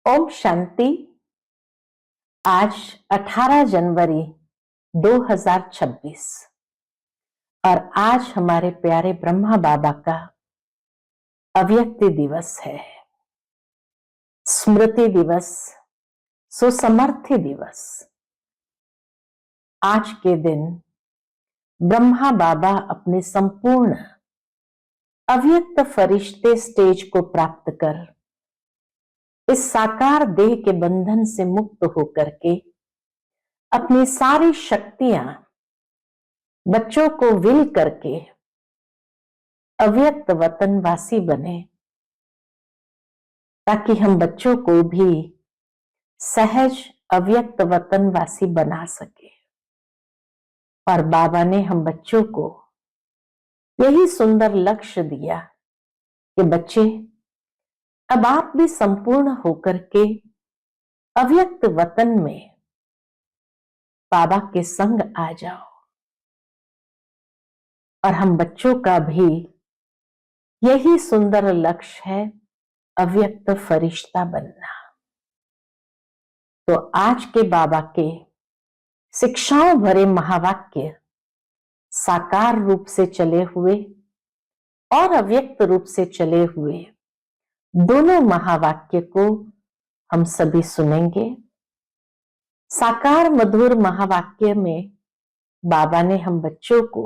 ओम शांति। आज 18 जनवरी 2026 और आज हमारे प्यारे ब्रह्मा बाबा का अव्यक्ति दिवस है, स्मृति दिवस, सुसमर्थी दिवस। आज के दिन ब्रह्मा बाबा अपने संपूर्ण अव्यक्त फरिश्ते स्टेज को प्राप्त कर इस साकार देह के बंधन से मुक्त होकर के अपनी सारी शक्तियां बच्चों को विल करके अव्यक्त वतनवासी बने, ताकि हम बच्चों को भी सहज अव्यक्त वतनवासी बना सके। और बाबा ने हम बच्चों को यही सुंदर लक्ष्य दिया कि बच्चे, अब आप भी संपूर्ण होकर के अव्यक्त वतन में बाबा के संग आ जाओ। और हम बच्चों का भी यही सुंदर लक्ष्य है, अव्यक्त फरिश्ता बनना। तो आज के बाबा के शिक्षाओं भरे महावाक्य साकार रूप से चले हुए और अव्यक्त रूप से चले हुए दोनों महावाक्य को हम सभी सुनेंगे। साकार मधुर महावाक्य में बाबा ने हम बच्चों को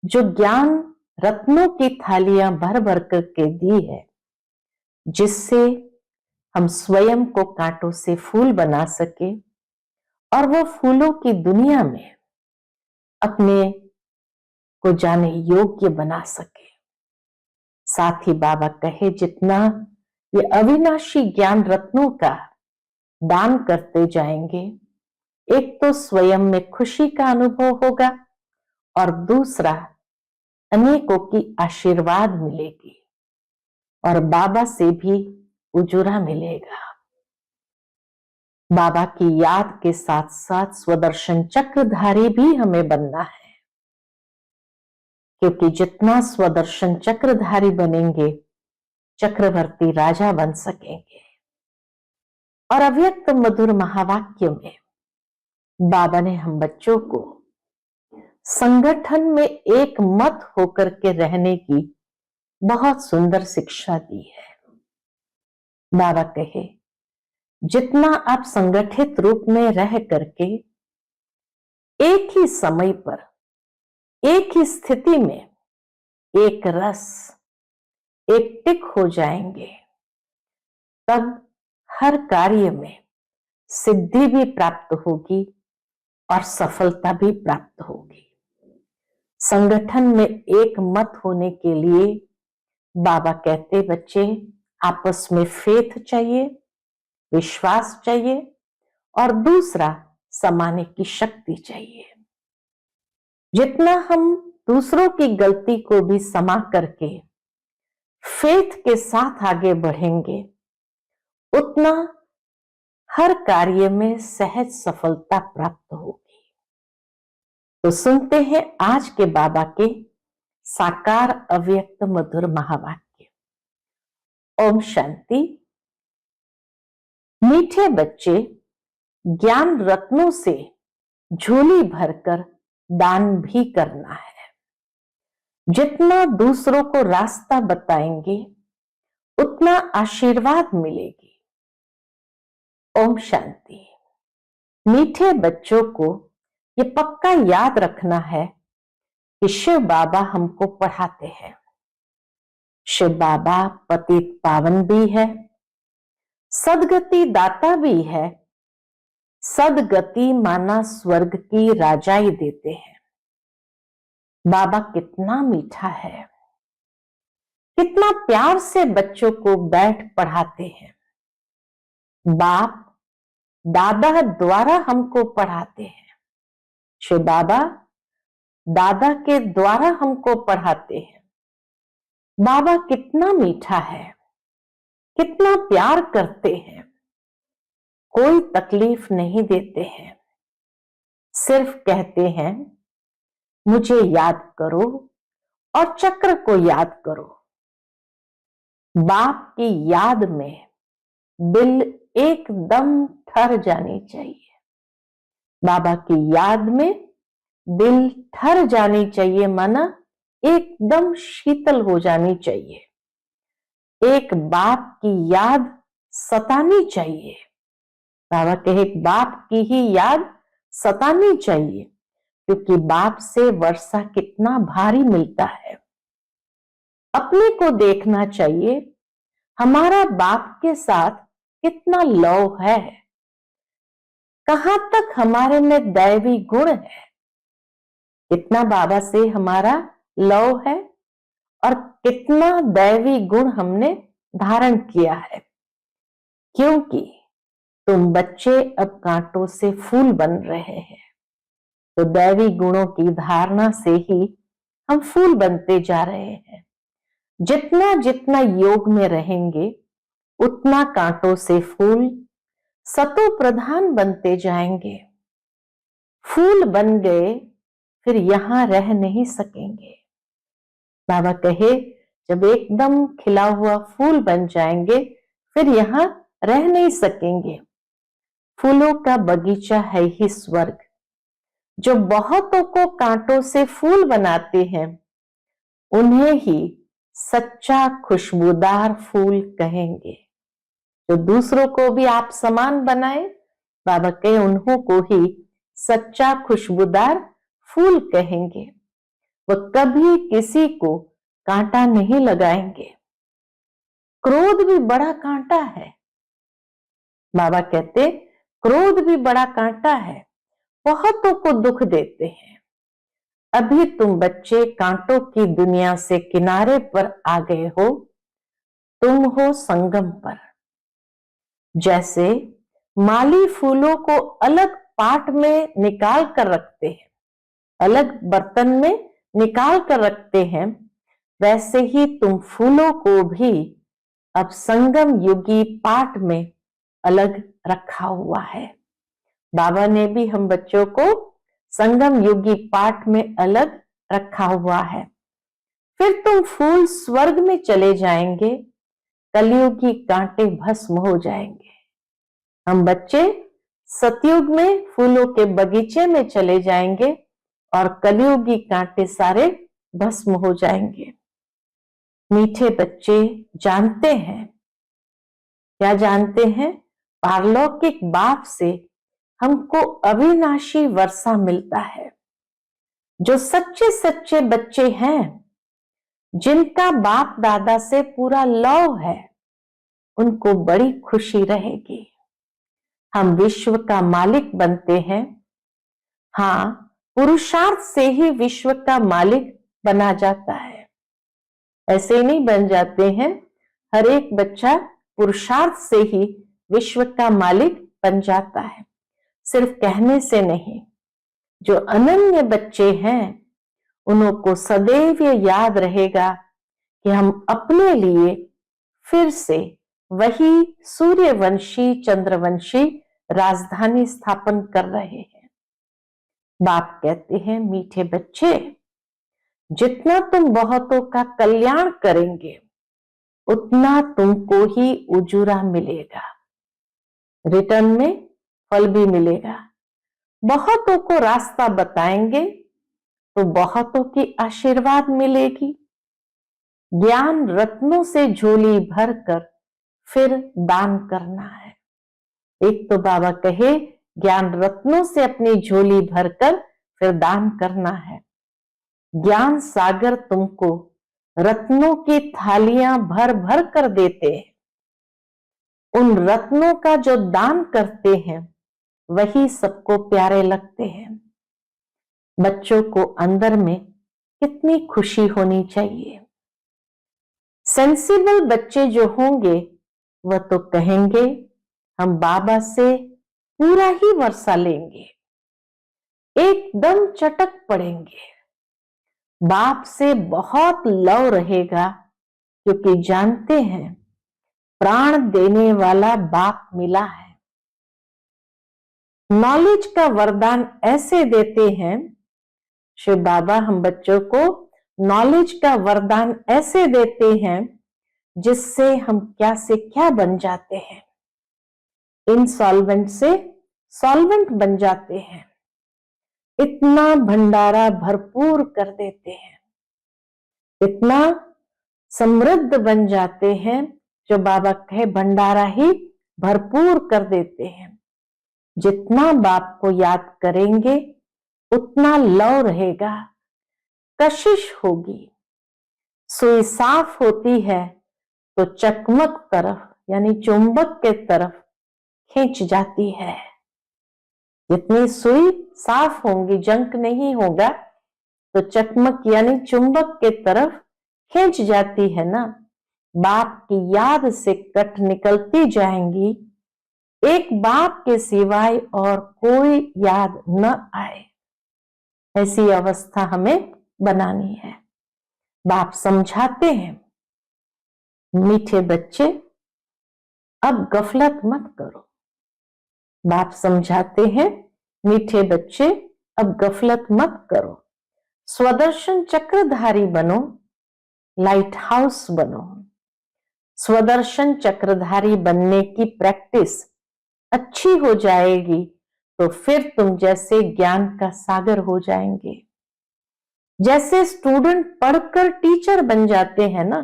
जो ज्ञान रत्नों की थालियां भर भर करके दी है, जिससे हम स्वयं को कांटों से फूल बना सके और वो फूलों की दुनिया में अपने को जाने योग्य बना सके। साथ ही बाबा कहे, जितना ये अविनाशी ज्ञान रत्नों का दान करते जाएंगे, एक तो स्वयं में खुशी का अनुभव होगा और दूसरा अनेकों की आशीर्वाद मिलेगी और बाबा से भी उजूरा मिलेगा। बाबा की याद के साथ साथ स्वदर्शन चक्रधारी भी हमें बनना है, क्योंकि जितना स्वदर्शन चक्रधारी बनेंगे, चक्रवर्ती राजा बन सकेंगे। और अव्यक्त मधुर महावाक्य में बाबा ने हम बच्चों को संगठन में एक मत होकर के रहने की बहुत सुंदर शिक्षा दी है। बाबा कहे, जितना आप संगठित रूप में रह करके एक ही समय पर, एक ही स्थिति में एक रस, एक टिक हो जाएंगे, तब हर कार्य में सिद्धि भी प्राप्त होगी और सफलता भी प्राप्त होगी। संगठन में एक मत होने के लिए बाबा कहते, बच्चे आपस में फेथ चाहिए, विश्वास चाहिए और दूसरा समाने की शक्ति चाहिए। जितना हम दूसरों की गलती को भी समा करके फेथ के साथ आगे बढ़ेंगे, उतना हर कार्य में सहज सफलता प्राप्त होगी। तो सुनते हैं आज के बाबा के साकार अव्यक्त मधुर महावाक्य। ओम शांति। मीठे बच्चे, ज्ञान रत्नों से झोली भरकर दान भी करना है। जितना दूसरों को रास्ता बताएंगे, उतना आशीर्वाद मिलेगी। ओम शांति। मीठे बच्चों को ये पक्का याद रखना है कि शिव बाबा हमको पढ़ाते हैं। शिव बाबा पतित पावन भी है, सदगति दाता भी है। सदगति माना स्वर्ग की राजाई देते हैं। बाबा कितना मीठा है, कितना प्यार से बच्चों को बैठ पढ़ाते हैं। बाप दादा द्वारा हमको पढ़ाते हैं। शिव बाबा दादा के द्वारा हमको पढ़ाते हैं। बाबा कितना मीठा है, कितना प्यार करते हैं, कोई तकलीफ नहीं देते हैं। सिर्फ कहते हैं, मुझे याद करो और चक्र को याद करो। बाप की याद में दिल एकदम ठहर जानी चाहिए। बाबा की याद में दिल ठहर जानी चाहिए, माना एकदम शीतल हो जानी चाहिए। एक बाप की याद सतानी चाहिए। बाबा कहे बाप की ही याद सतानी चाहिए, क्योंकि बाप से वर्षा कितना भारी मिलता है। अपने को देखना चाहिए हमारा बाप के साथ कितना लव है, कहां तक हमारे में दैवी गुण है, कितना बाबा से हमारा लव है और कितना दैवी गुण हमने धारण किया है। क्योंकि तुम बच्चे अब कांटों से फूल बन रहे हैं, तो दैवी गुणों की धारणा से ही हम फूल बनते जा रहे हैं। जितना जितना योग में रहेंगे उतना कांटों से फूल सतो प्रधान बनते जाएंगे। फूल बन गए फिर यहां रह नहीं सकेंगे। बाबा कहे जब एकदम खिला हुआ फूल बन जाएंगे फिर यहां रह नहीं सकेंगे। फूलों का बगीचा है ही स्वर्ग। जो बहुतों को कांटों से फूल बनाते हैं उन्हें ही सच्चा खुशबूदार फूल कहेंगे। जो दूसरों को भी आप समान बनाए, बाबा कहे उन्हों को ही सच्चा खुशबूदार फूल कहेंगे। वह कभी किसी को कांटा नहीं लगाएंगे। क्रोध भी बड़ा कांटा है। बाबा कहते क्रोध भी बड़ा कांटा है, बहुतों को दुख देते हैं। अभी तुम बच्चे कांटों की दुनिया से किनारे पर आ गए हो, तुम हो संगम पर। जैसे माली फूलों को अलग पाट में निकाल कर रखते हैं, अलग बर्तन में निकाल कर रखते हैं, वैसे ही तुम फूलों को भी अब संगम युगी पाट में अलग रखा हुआ है। बाबा ने भी हम बच्चों को संगम युगी पाठ में अलग रखा हुआ है। फिर तुम फूल स्वर्ग में चले जाएंगे, कलयुगी कांटे भस्म हो जाएंगे। हम बच्चे सतयुग में फूलों के बगीचे में चले जाएंगे और कलयुगी कांटे सारे भस्म हो जाएंगे। मीठे बच्चे जानते हैं, क्या जानते हैं? पारलौकिक बाप से हमको अविनाशी वर्षा मिलता है। जो सच्चे सच्चे बच्चे हैं, जिनका बाप दादा से पूरा लव है, उनको बड़ी खुशी रहेगी। हम विश्व का मालिक बनते हैं। हाँ, पुरुषार्थ से ही विश्व का मालिक बना जाता है, ऐसे नहीं बन जाते हैं। हर एक बच्चा पुरुषार्थ से ही विश्व का मालिक बन जाता है, सिर्फ कहने से नहीं। जो अनन्य बच्चे हैं उन्हों को सदैव याद रहेगा कि हम अपने लिए फिर से वही सूर्यवंशी चंद्रवंशी राजधानी स्थापन कर रहे हैं। बाप कहते हैं मीठे बच्चे, जितना तुम बहुतों का कल्याण करेंगे उतना तुमको ही उजूरा मिलेगा, रिटर्न में फल भी मिलेगा। बहुतों को रास्ता बताएंगे तो बहुतों की आशीर्वाद मिलेगी। ज्ञान रत्नों से झोली भरकर फिर दान करना है। एक तो बाबा कहे ज्ञान रत्नों से अपनी झोली भरकर फिर दान करना है। ज्ञान सागर तुमको रत्नों की थालियां भर भर कर देते हैं। उन रत्नों का जो दान करते हैं वही सबको प्यारे लगते हैं। बच्चों को अंदर में कितनी खुशी होनी चाहिए। सेंसिबल बच्चे जो होंगे वह तो कहेंगे हम बाबा से पूरा ही वर्षा लेंगे, एकदम चटक पड़ेंगे। बाप से बहुत लव रहेगा, क्योंकि जानते हैं प्राण देने वाला बाप मिला है। नॉलेज का वरदान ऐसे देते हैं शिव बाबा, हम बच्चों को नॉलेज का वरदान ऐसे देते हैं जिससे हम क्या से क्या बन जाते हैं। इनसॉल्वेंट से सॉल्वेंट बन जाते हैं, इतना भंडारा भरपूर कर देते हैं, इतना समृद्ध बन जाते हैं, जो बाबा कहे भंडारा ही भरपूर कर देते हैं। जितना बाप को याद करेंगे उतना लौ रहेगा, कशिश होगी। सुई साफ होती है तो चकमक तरफ यानी चुंबक के तरफ खींच जाती है। जितनी सुई साफ होंगी, जंक नहीं होगा, तो चकमक यानी चुंबक के तरफ खींच जाती है ना। बाप की याद से कट निकलती जाएंगी, एक बाप के सिवाय और कोई याद न आए, ऐसी अवस्था हमें बनानी है। बाप समझाते हैं, मीठे बच्चे अब गफलत मत करो। बाप समझाते हैं, मीठे बच्चे अब गफलत मत करो, स्वदर्शन चक्रधारी बनो, लाइट हाउस बनो। स्वदर्शन चक्रधारी बनने की प्रैक्टिस अच्छी हो जाएगी तो फिर तुम जैसे ज्ञान का सागर हो जाएंगे। जैसे स्टूडेंट पढ़कर टीचर बन जाते हैं ना,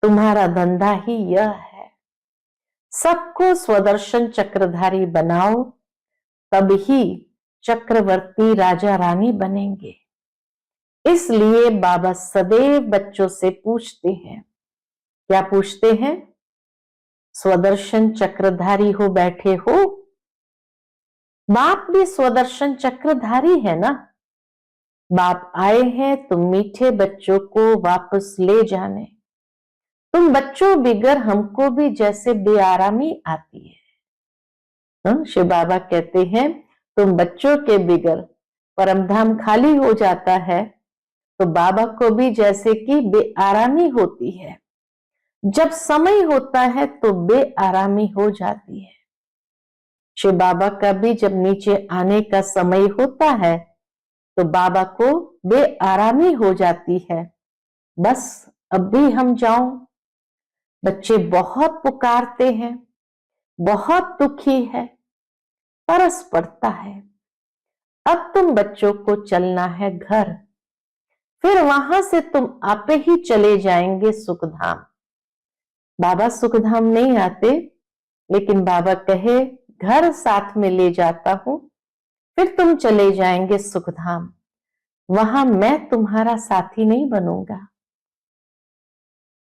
तुम्हारा धंधा ही यह है। सबको स्वदर्शन चक्रधारी बनाओ, तभी चक्रवर्ती राजा रानी बनेंगे। इसलिए बाबा सदैव बच्चों से पूछते हैं, क्या पूछते हैं? स्वदर्शन चक्रधारी हो बैठे हो? बाप भी स्वदर्शन चक्रधारी है ना। बाप आए हैं तुम मीठे बच्चों को वापस ले जाने। तुम बच्चों बिगर हमको भी जैसे बेआरामी आती है। शिव बाबा कहते हैं, तुम बच्चों के बिगर परमधाम खाली हो जाता है तो बाबा को भी जैसे कि बेआरामी होती है। जब समय होता है तो बेआरामी हो जाती है। शिव बाबा का भी जब नीचे आने का समय होता है तो बाबा को बेआरामी हो जाती है, बस अब भी हम जाऊं। बच्चे बहुत पुकारते हैं, बहुत दुखी है, तरस पड़ता है। अब तुम बच्चों को चलना है घर, फिर वहां से तुम आपे ही चले जाएंगे सुखधाम। बाबा सुखधाम नहीं आते, लेकिन बाबा कहे घर साथ में ले जाता हूं, फिर तुम चले जाएंगे सुखधाम। वहां मैं तुम्हारा साथी नहीं बनूंगा।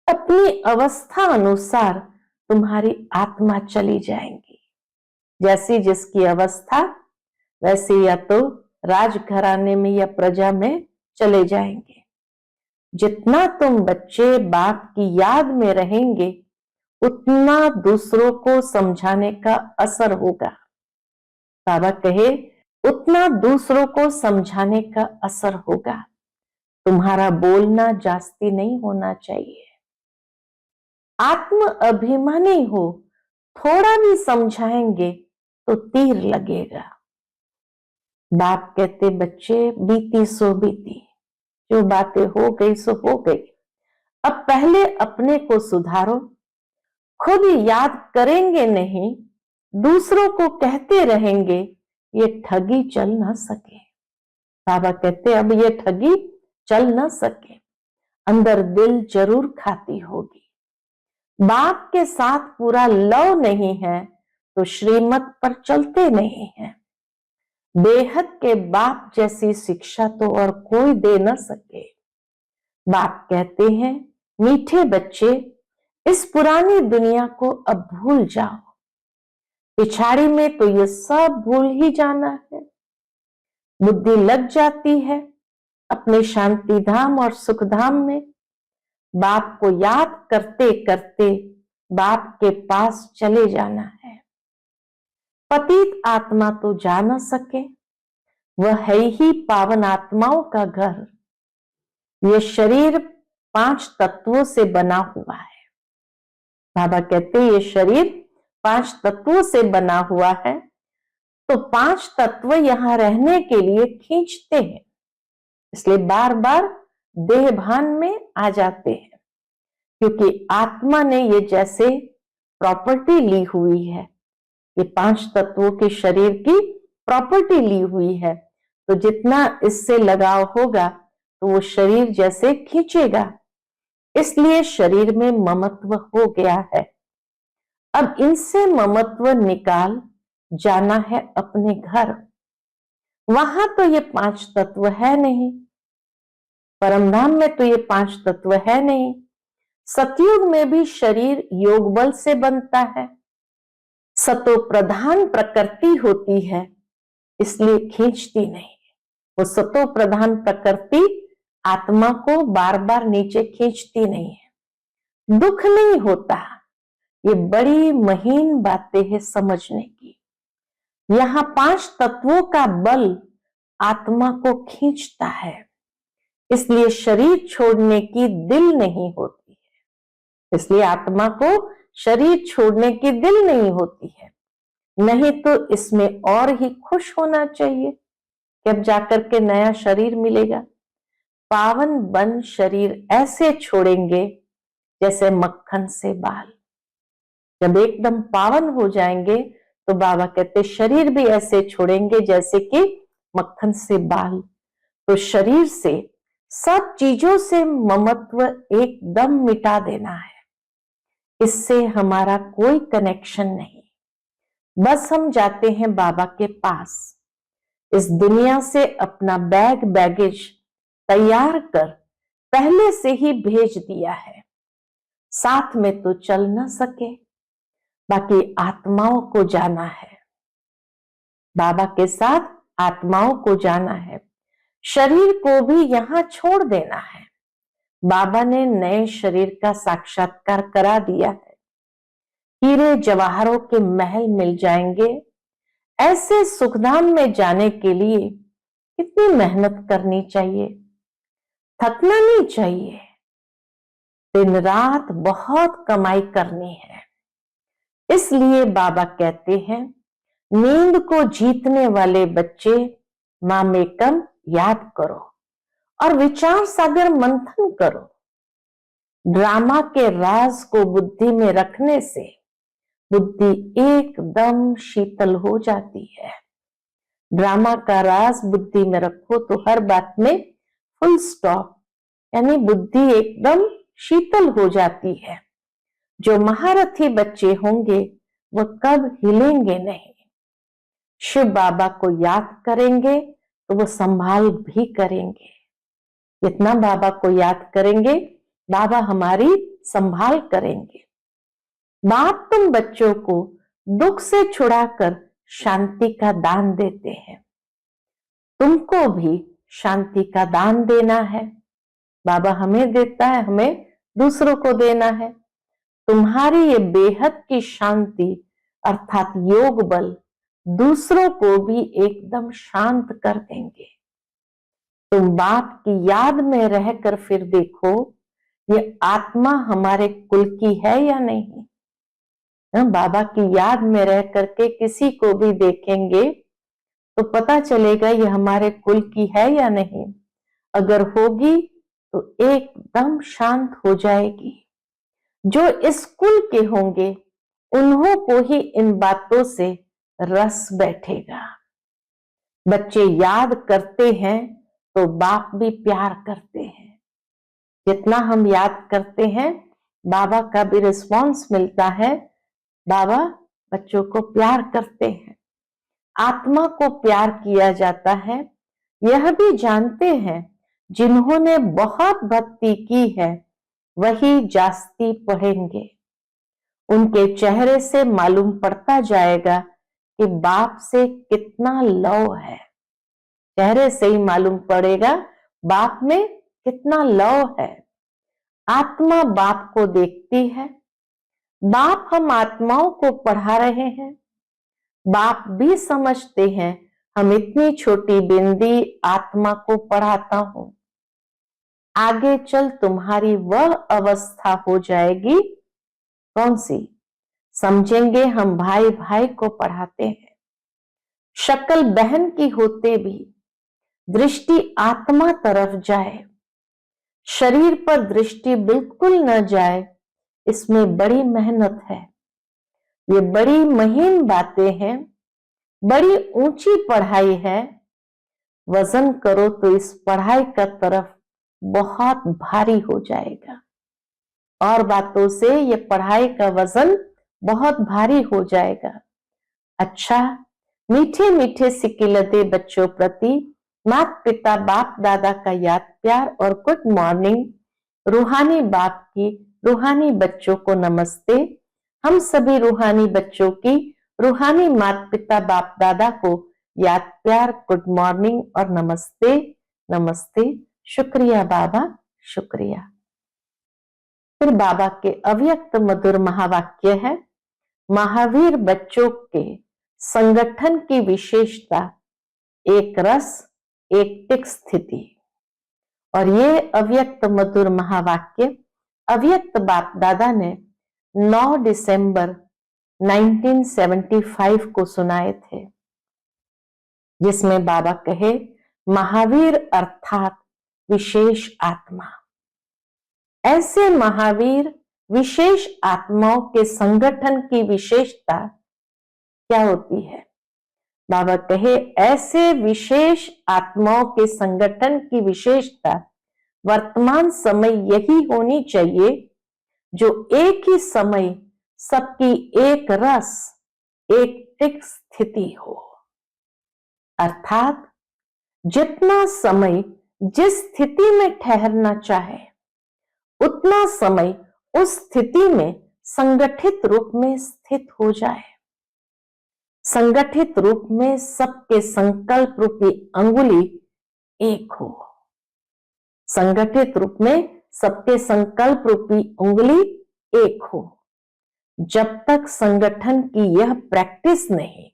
अपनी अवस्था अनुसार तुम्हारी आत्मा चली जाएंगी। जैसी जिसकी अवस्था वैसे या तो राजघराने में या प्रजा में चले जाएंगे। जितना तुम बच्चे बाप की याद में रहेंगे उतना दूसरों को समझाने का असर होगा। बाबा कहे उतना दूसरों को समझाने का असर होगा। तुम्हारा बोलना जास्ती नहीं होना चाहिए। आत्म अभिमानी हो, थोड़ा भी समझाएंगे तो तीर लगेगा। बाप कहते बच्चे बीती सो बीती, जो बातें हो गई सो हो गई। अब पहले अपने को सुधारो। खुद याद करेंगे नहीं, दूसरों को कहते रहेंगे, ये ठगी चल ना सके। बाबा कहते अब ये ठगी चल ना सके, अंदर दिल जरूर खाती होगी। बाप के साथ पूरा लव नहीं है तो श्रीमत पर चलते नहीं है। बेहद के बाप जैसी शिक्षा तो और कोई दे न सके। बाप कहते हैं मीठे बच्चे इस पुरानी दुनिया को अब भूल जाओ। पिछाड़ी में तो ये सब भूल ही जाना है। बुद्धि लग जाती है अपने शांति धाम और सुख धाम में। बाप को याद करते करते बाप के पास चले जाना है। पतित आत्मा तो जा न सके, वह है ही पावन आत्माओं का घर। यह शरीर 5 तत्वों से बना हुआ है। बाबा कहते हैं ये शरीर 5 तत्वों से बना हुआ है, तो 5 तत्व यहां रहने के लिए खींचते हैं, इसलिए बार बार देह भान में आ जाते हैं। क्योंकि आत्मा ने ये जैसे प्रॉपर्टी ली हुई है, ये 5 तत्वों के शरीर की प्रॉपर्टी ली हुई है, तो जितना इससे लगाव होगा तो वो शरीर जैसे खींचेगा, इसलिए शरीर में ममत्व हो गया है। अब इनसे ममत्व निकाल जाना है अपने घर। वहां तो ये 5 तत्व है नहीं, परमधाम में तो ये 5 तत्व है नहीं। सतयुग में भी शरीर योग बल से बनता है, सतो प्रधान प्रकृति होती है, इसलिए खींचती नहीं। वो सतो प्रधान प्रकृति आत्मा को बार बार नीचे खींचती नहीं है। दुख नहीं होता। ये बड़ी महीन बातें हैं समझने की। यहां 5 तत्वों का बल आत्मा को खींचता है, इसलिए शरीर छोड़ने की दिल नहीं होती है। इसलिए आत्मा को शरीर छोड़ने की दिल नहीं होती है। नहीं तो इसमें और ही खुश होना चाहिए कि अब जाकर के नया शरीर मिलेगा। पावन बन शरीर ऐसे छोड़ेंगे जैसे मक्खन से बाल। जब एकदम पावन हो जाएंगे तो बाबा कहते शरीर भी ऐसे छोड़ेंगे जैसे कि मक्खन से बाल। तो शरीर से, सब चीजों से ममत्व एकदम मिटा देना है। इससे हमारा कोई कनेक्शन नहीं। बस हम जाते हैं बाबा के पास, इस दुनिया से अपना बैगेज तैयार कर पहले से ही भेज दिया है। साथ में तो चल न सके, बाकी आत्माओं को जाना है। बाबा के साथ आत्माओं को जाना है। शरीर को भी यहां छोड़ देना है। बाबा ने नए शरीर का साक्षात्कार करा दिया है। हीरे जवाहरों के महल मिल जाएंगे। ऐसे सुखधाम में जाने के लिए कितनी मेहनत करनी चाहिए, थकना नहीं चाहिए। दिन रात बहुत कमाई करनी है। इसलिए बाबा कहते हैं नींद को जीतने वाले बच्चे मामेकम याद करो और विचार सागर मंथन करो। ड्रामा के राज को बुद्धि में रखने से बुद्धि एकदम शीतल हो जाती है। ड्रामा का राज बुद्धि में रखो तो हर बात में फुल स्टॉप, यानी बुद्धि एकदम शीतल हो जाती है। जो महारथी बच्चे होंगे वो कब हिलेंगे नहीं। शिव बाबा को याद करेंगे तो वो संभाल भी करेंगे। जितना बाबा को याद करेंगे बाबा हमारी संभाल करेंगे। बाप तुम बच्चों को दुख से छुड़ाकर शांति का दान देते हैं। तुमको भी शांति का दान देना है। बाबा हमें देता है, हमें दूसरों को देना है। तुम्हारी ये बेहद की शांति अर्थात योग बल दूसरों को भी एकदम शांत कर देंगे। तुम बाप की याद में रहकर फिर देखो ये आत्मा हमारे कुल की है या नहीं। बाबा की याद में रह करके किसी को भी देखेंगे तो पता चलेगा ये हमारे कुल की है या नहीं। अगर होगी तो एकदम शांत हो जाएगी। जो इस कुल के होंगे उन्हों को ही इन बातों से रस बैठेगा। बच्चे याद करते हैं तो बाप भी प्यार करते हैं। जितना हम याद करते हैं बाबा का भी रिस्पॉन्स मिलता है। बाबा बच्चों को प्यार करते हैं। आत्मा को प्यार किया जाता है। यह भी जानते हैं जिन्होंने बहुत भक्ति की है वही जास्ती पढ़ेंगे। उनके चेहरे से मालूम पड़ता जाएगा कि बाप से कितना लव है। चेहरे से ही मालूम पड़ेगा बाप में कितना लव है। आत्मा बाप को देखती है। बाप हम आत्माओं को पढ़ा रहे हैं। बाप भी समझते हैं हम इतनी छोटी बिंदी आत्मा को पढ़ाता हूं। आगे चल तुम्हारी वह अवस्था हो जाएगी, कौन सी? समझेंगे हम भाई भाई को पढ़ाते हैं। शक्ल बहन की होते भी दृष्टि आत्मा तरफ जाए, शरीर पर दृष्टि बिल्कुल न जाए, इसमें बड़ी मेहनत है। ये बड़ी महीन बातें हैं, बड़ी ऊंची पढ़ाई है। वजन करो तो इस पढ़ाई का तरफ बहुत भारी हो जाएगा, और बातों से ये पढ़ाई का वजन बहुत भारी हो जाएगा। अच्छा, मीठे मीठे सिकिलते बच्चों प्रति माता पिता बाप दादा का याद प्यार और गुड मॉर्निंग। रूहानी बाप की रूहानी बच्चों को नमस्ते। हम सभी रूहानी बच्चों की रूहानी माता पिता बाप दादा को याद प्यार गुड मॉर्निंग और नमस्ते नमस्ते। शुक्रिया बाबा, शुक्रिया। फिर बाबा के अव्यक्त मधुर महावाक्य है, महावीर बच्चों के संगठन की विशेषता एक रस एक टिक स्थिति। और ये अव्यक्त मधुर महावाक्य अव्यक्त बाप दादा ने 9 दिसंबर 1975 को सुनाए थे, जिसमें बाबा कहे, महावीर अर्थात विशेष आत्मा। ऐसे महावीर विशेष आत्माओं के संगठन की विशेषता क्या होती है? बाबा कहे, ऐसे विशेष आत्माओं के संगठन की विशेषता वर्तमान समय यही होनी चाहिए जो एक ही समय सबकी एक रस एक टिक स्थिति हो। अर्थात जितना समय जिस स्थिति में ठहरना चाहे उतना समय उस स्थिति में संगठित रूप में स्थित हो जाए। संगठित रूप में सबके संकल्प रूपी अंगुली एक हो। संगठित रूप में सबके संकल्प रूपी उंगली एक हो। जब तक संगठन की यह प्रैक्टिस नहीं,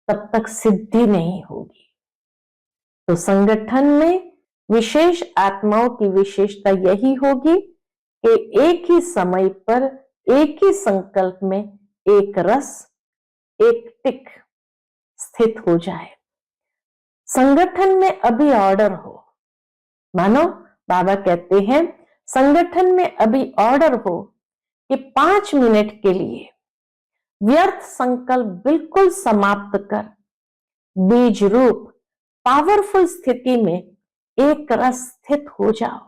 तब तक सिद्धि नहीं होगी। तो संगठन में विशेष आत्माओं की विशेषता यही होगी कि एक ही समय पर एक ही संकल्प में एक रस एक टिक स्थित हो जाए। संगठन में अभी ऑर्डर हो, मानो बाबा कहते हैं संगठन में अभी ऑर्डर हो कि 5 मिनट के लिए व्यर्थ संकल्प बिल्कुल समाप्त कर बीज रूप पावरफुल स्थिति में एक रस स्थित हो जाओ।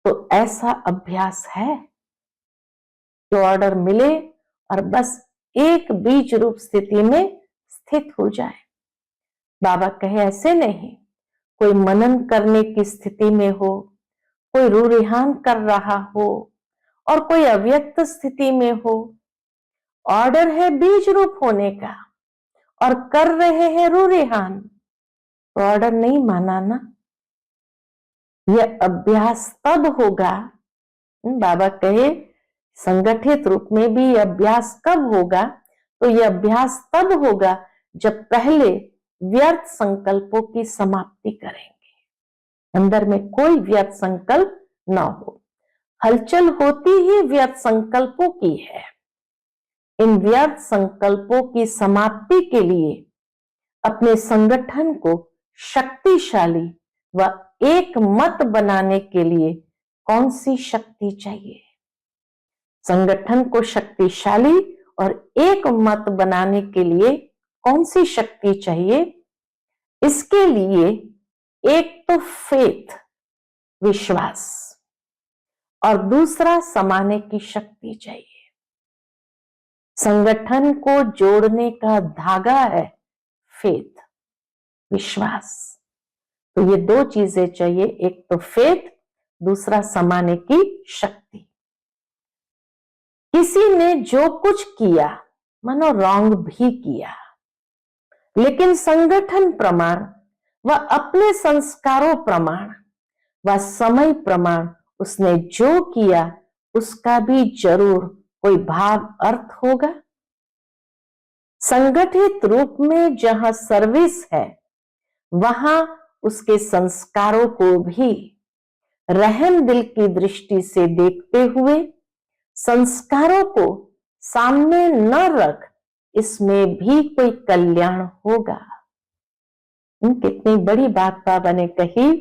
तो ऐसा अभ्यास है जो ऑर्डर मिले और बस एक बीज रूप स्थिति में स्थित हो जाए। बाबा कहे ऐसे नहीं, कोई मनन करने की स्थिति में हो, कोई रूरिहान कर रहा हो और कोई अव्यक्त स्थिति में हो। ऑर्डर है बीज रूप होने का और कर रहे हैं रूरिहान, तो ऑर्डर नहीं माना ना। यह अभ्यास तब होगा, बाबा कहे संगठित रूप में भी अभ्यास कब होगा? तो यह अभ्यास तब होगा जब पहले व्यर्थ संकल्पों की समाप्ति करेंगे, अंदर में कोई व्यर्थ संकल्प ना हो। हलचल होती ही व्यर्थ संकल्पों की है। इन व्यर्थ संकल्पों की समाप्ति के लिए अपने संगठन को शक्तिशाली व एक मत बनाने के लिए कौन सी शक्ति चाहिए? संगठन को शक्तिशाली और एक मत बनाने के लिए कौन सी शक्ति चाहिए? इसके लिए एक तो फेथ विश्वास और दूसरा समाने की शक्ति चाहिए। संगठन को जोड़ने का धागा है फेथ विश्वास। तो ये 2 चीजें चाहिए, एक तो फेथ, दूसरा समाने की शक्ति। किसी ने जो कुछ किया, मानो रॉन्ग भी किया, लेकिन संगठन प्रमाण व अपने संस्कारों प्रमाण व समय प्रमाण उसने जो किया उसका भी जरूर कोई भाव अर्थ होगा। संगठित रूप में जहां सर्विस है, वहां उसके संस्कारों को भी रहम दिल की दृष्टि से देखते हुए संस्कारों को सामने न रख, इसमें भी कोई कल्याण होगा। कितनी बड़ी बात बाबा ने कही।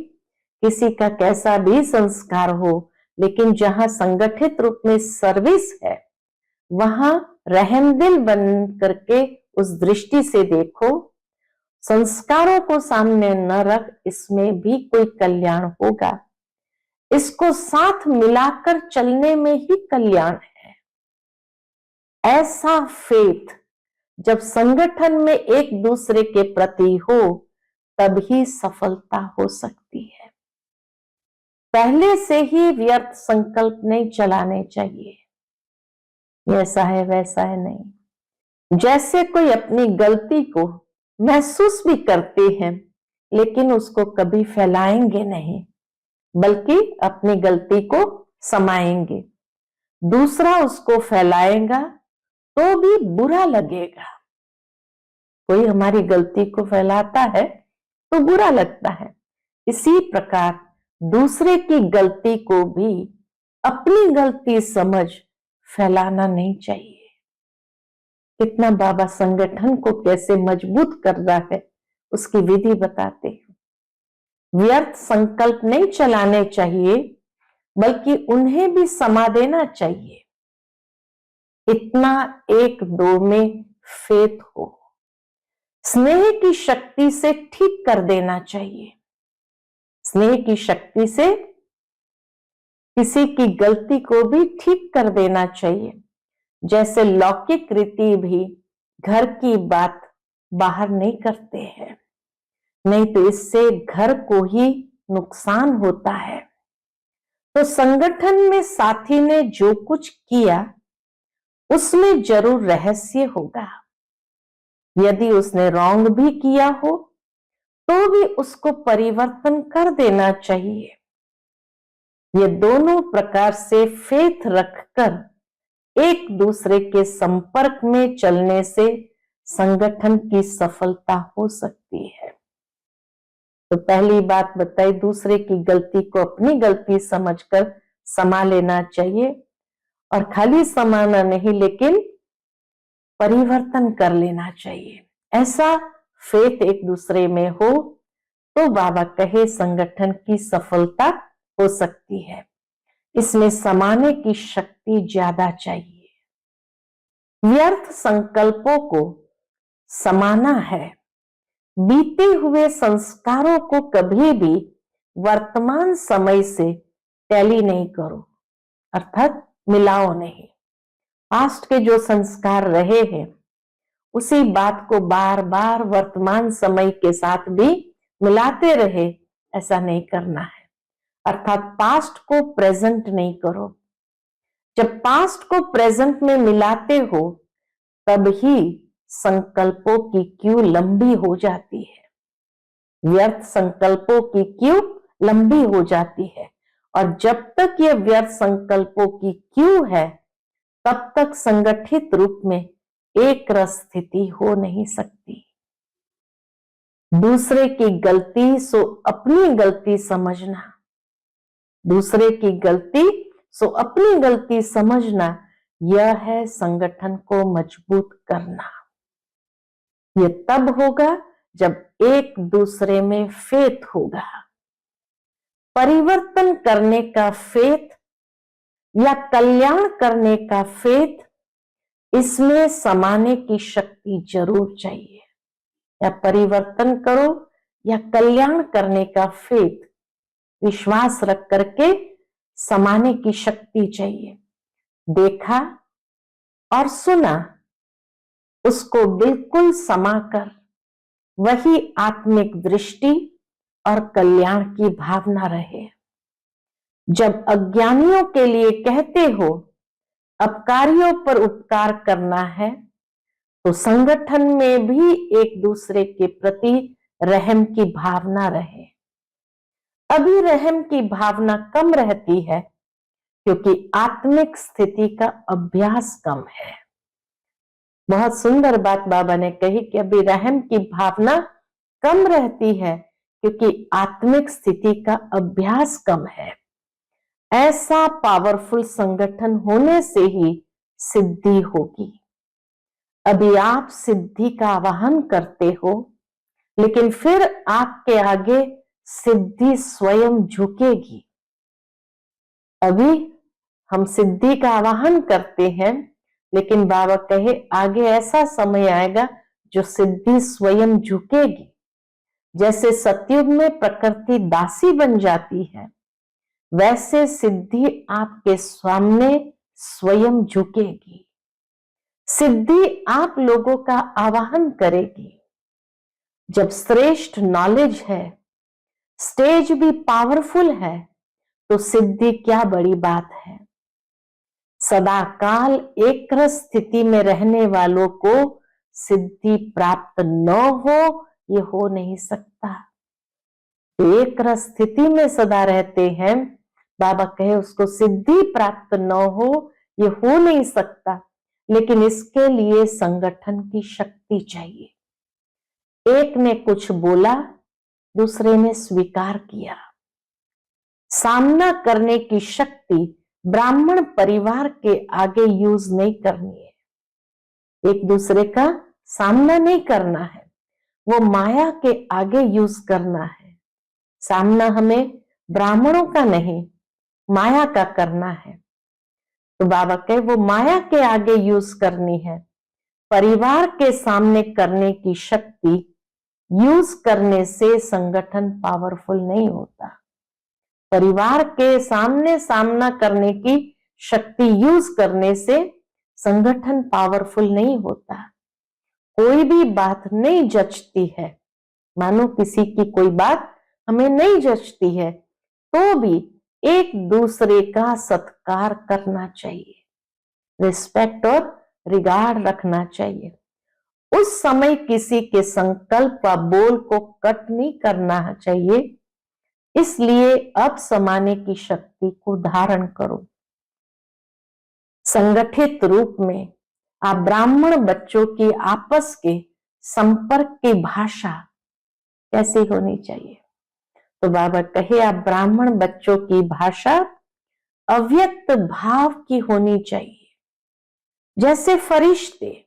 किसी का कैसा भी संस्कार हो, लेकिन जहां संगठित रूप में सर्विस है, वहां रहमदिल बन करके उस दृष्टि से देखो, संस्कारों को सामने न रख, इसमें भी कोई कल्याण होगा। इसको साथ मिलाकर चलने में ही कल्याण है। ऐसा फेथ जब संगठन में एक दूसरे के प्रति हो तभी सफलता हो सकती है। पहले से ही व्यर्थ संकल्प नहीं चलाने चाहिए, ऐसा है वैसा है नहीं। जैसे कोई अपनी गलती को महसूस भी करते हैं लेकिन उसको कभी फैलाएंगे नहीं, बल्कि अपनी गलती को समाएंगे। दूसरा उसको फैलाएगा तो भी बुरा लगेगा। कोई हमारी गलती को फैलाता है तो बुरा लगता है। इसी प्रकार दूसरे की गलती को भी अपनी गलती समझ फैलाना नहीं चाहिए। कितना बाबा संगठन को कैसे मजबूत कर रहा है उसकी विधि बताते हैं। व्यर्थ संकल्प नहीं चलाने चाहिए, बल्कि उन्हें भी समा देना चाहिए। इतना एक दो में फेथ हो, स्नेह की शक्ति से ठीक कर देना चाहिए। स्नेह की शक्ति से किसी की गलती को भी ठीक कर देना चाहिए। जैसे लौकिक रीति भी घर की बात बाहर नहीं करते हैं, नहीं तो इससे घर को ही नुकसान होता है। तो संगठन में साथी ने जो कुछ किया उसमें जरूर रहस्य होगा। यदि उसने रॉन्ग भी किया हो तो भी उसको परिवर्तन कर देना चाहिए। ये दोनों प्रकार से फेथ रखकर एक दूसरे के संपर्क में चलने से संगठन की सफलता हो सकती है। तो पहली बात बताई, दूसरे की गलती को अपनी गलती समझकर समा लेना चाहिए, और खाली समाना नहीं लेकिन परिवर्तन कर लेना चाहिए। ऐसा फेथ एक दूसरे में हो तो बाबा कहे संगठन की सफलता हो सकती है। इसमें समाने की शक्ति ज्यादा चाहिए। व्यर्थ संकल्पों को समाना है। बीते हुए संस्कारों को कभी भी वर्तमान समय से टैली नहीं करो, अर्थात मिलाओ नहीं। पास्ट के जो संस्कार रहे हैं उसी बात को बार बार वर्तमान समय के साथ भी मिलाते रहे, ऐसा नहीं करना है। अर्थात पास्ट को प्रेजेंट नहीं करो। जब पास्ट को प्रेजेंट में मिलाते हो तब ही संकल्पों की क्यू लंबी हो जाती है। व्यर्थ संकल्पों की क्यू लंबी हो जाती है, और जब तक ये व्यर्थ संकल्पों की क्यू है तब तक संगठित रूप में एक रस स्थिति हो नहीं सकती। दूसरे की गलती सो अपनी गलती समझना, दूसरे की गलती सो अपनी गलती समझना, यह है संगठन को मजबूत करना। यह तब होगा जब एक दूसरे में फेथ होगा। परिवर्तन करने का फेथ या कल्याण करने का फेथ, इसमें समाने की शक्ति जरूर चाहिए। या परिवर्तन करो या कल्याण करने का फेथ, विश्वास रख करके समाने की शक्ति चाहिए। देखा और सुना, उसको बिल्कुल समाकर वही आत्मिक दृष्टि और कल्याण की भावना रहे। जब अज्ञानियों के लिए कहते हो अपकारियों पर उपकार करना है, तो संगठन में भी एक दूसरे के प्रति रहम की भावना रहे। अभी रहम की भावना कम रहती है क्योंकि आत्मिक स्थिति का अभ्यास कम है। बहुत सुंदर बात बाबा ने कही कि अभी रहम की भावना कम रहती है क्योंकि आत्मिक स्थिति का अभ्यास कम है। ऐसा पावरफुल संगठन होने से ही सिद्धि होगी। अभी आप सिद्धि का आवाहन करते हो, लेकिन फिर आपके आगे सिद्धि स्वयं झुकेगी। अभी हम सिद्धि का आवाहन करते हैं, लेकिन बाबा कहे आगे ऐसा समय आएगा जो सिद्धि स्वयं झुकेगी। जैसे सतयुग में प्रकृति दासी बन जाती है, वैसे सिद्धि आपके सामने स्वयं झुकेगी। सिद्धि आप लोगों का आवाहन करेगी। जब श्रेष्ठ नॉलेज है, स्टेज भी पावरफुल है, तो सिद्धि क्या बड़ी बात है। सदा काल एक स्थिति में रहने वालों को सिद्धि प्राप्त न हो, ये हो नहीं सकता। एक स्थिति में सदा रहते हैं, बाबा कहे उसको सिद्धि प्राप्त न हो, ये हो नहीं सकता। लेकिन इसके लिए संगठन की शक्ति चाहिए। एक ने कुछ बोला, दूसरे ने स्वीकार किया। सामना करने की शक्ति ब्राह्मण परिवार के आगे यूज नहीं करनी है। एक दूसरे का सामना नहीं करना है, वो माया के आगे यूज करना है। सामना हमें ब्राह्मणों का नहीं, माया का करना है। तो बाबा कहे वो माया के आगे यूज करनी है। परिवार के सामने करने की शक्ति यूज करने से संगठन पावरफुल नहीं होता। परिवार के सामने सामना करने की शक्ति यूज करने से संगठन पावरफुल नहीं होता। कोई भी बात नहीं जचती है, मानो किसी की कोई बात हमें नहीं जचती है, तो भी एक दूसरे का सत्कार करना चाहिए, रिस्पेक्ट और रिगार्ड रखना चाहिए। उस समय किसी के संकल्प व बोल को कट नहीं करना चाहिए। इसलिए अब समाने की शक्ति को धारण करो। संगठित रूप में आप ब्राह्मण बच्चों की आपस के संपर्क की भाषा कैसी होनी चाहिए। तो बाबा कहे आप ब्राह्मण बच्चों की भाषा अव्यक्त भाव की होनी चाहिए। जैसे फरिश्ते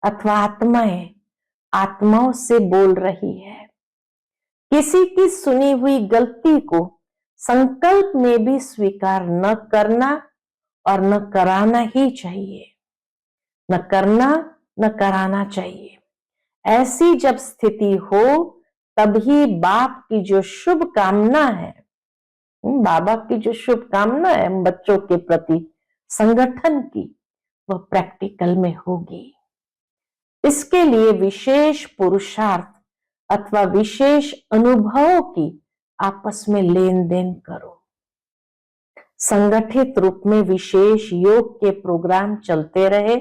अथवा आत्माएं आत्माओं से बोल रही है। किसी की सुनी हुई गलती को संकल्प में भी स्वीकार न करना और न कराना ही चाहिए। न करना न कराना चाहिए। ऐसी जब स्थिति हो तभी बाप की जो शुभ कामना है, बाबा की जो शुभकामना है बच्चों के प्रति संगठन की, वह प्रैक्टिकल में होगी। इसके लिए विशेष पुरुषार्थ अथवा विशेष अनुभवों की आपस में लेन देन करो। संगठित रूप में विशेष योग के प्रोग्राम चलते रहे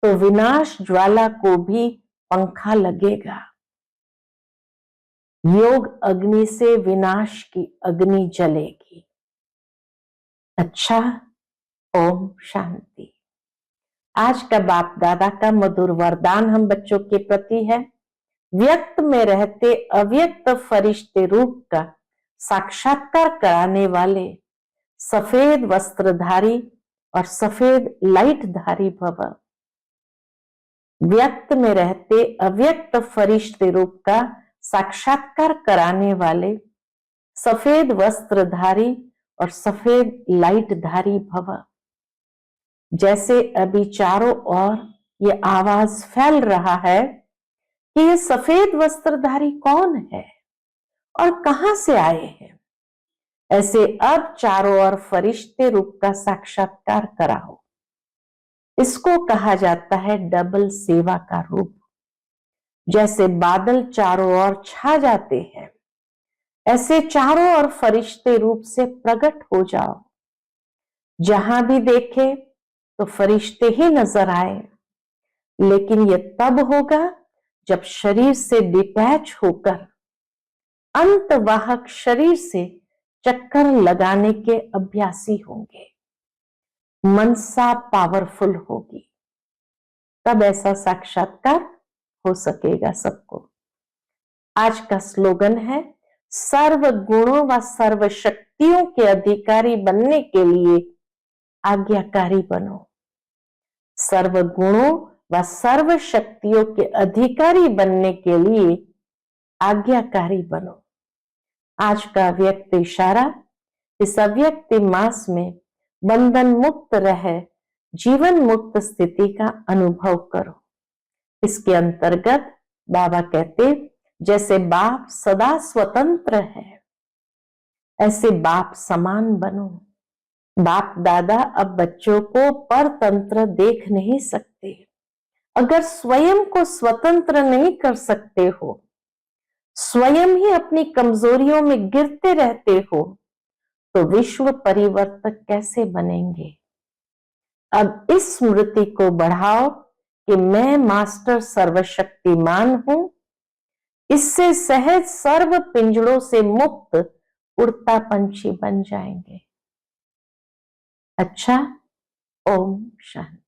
तो विनाश ज्वाला को भी पंखा लगेगा। योग अग्नि से विनाश की अग्नि जलेगी। अच्छा, ओम शांति। आज का बाप दादा का मधुर वरदान हम बच्चों के प्रति है। व्यक्त में रहते अव्यक्त फरिश्ते रूप का साक्षात्कार कराने वाले सफेद वस्त्रधारी और सफेद लाइट धारी भव। व्यक्त में रहते अव्यक्त फरिश्ते रूप का साक्षात्कार कराने वाले सफेद वस्त्रधारी और सफेद लाइट धारी भव। जैसे अभी चारों ओर ये आवाज फैल रहा है कि ये सफेद वस्त्रधारी कौन है और कहां से आए हैं, ऐसे अब चारों ओर फरिश्ते रूप का साक्षात्कार कराओ। इसको कहा जाता है डबल सेवा का रूप। जैसे बादल चारों ओर छा जाते हैं, ऐसे चारों ओर फरिश्ते रूप से प्रकट हो जाओ। जहां भी देखे तो फरिश्ते ही नजर आए, लेकिन यह तब होगा जब शरीर से डिटैच होकर अंतवाहक शरीर से चक्कर लगाने के अभ्यासी होंगे। मनसा पावरफुल होगी, तब ऐसा साक्षात्कार हो सकेगा सबको। आज का स्लोगन है, सर्व गुणों व सर्व शक्तियों के अधिकारी बनने के लिए आज्ञाकारी बनो। सर्व गुणों व सर्व शक्तियों के अधिकारी बनने के लिए आज्ञाकारी बनो। आज का व्यक्त इशारा, इस अव्यक्त मास में बंधन मुक्त रहे, जीवन मुक्त स्थिति का अनुभव करो। इसके अंतर्गत बाबा कहते, जैसे बाप सदा स्वतंत्र है, ऐसे बाप समान बनो। बाप दादा अब बच्चों को परतंत्र देख नहीं सकते। अगर स्वयं को स्वतंत्र नहीं कर सकते हो, स्वयं ही अपनी कमजोरियों में गिरते रहते हो, तो विश्व परिवर्तक कैसे बनेंगे। अब इस स्मृति को बढ़ाओ कि मैं मास्टर सर्वशक्तिमान हूं। इससे सहज सर्व पिंजड़ों से मुक्त उड़ता पंछी बन जाएंगे। अच्छा, ओम शांति।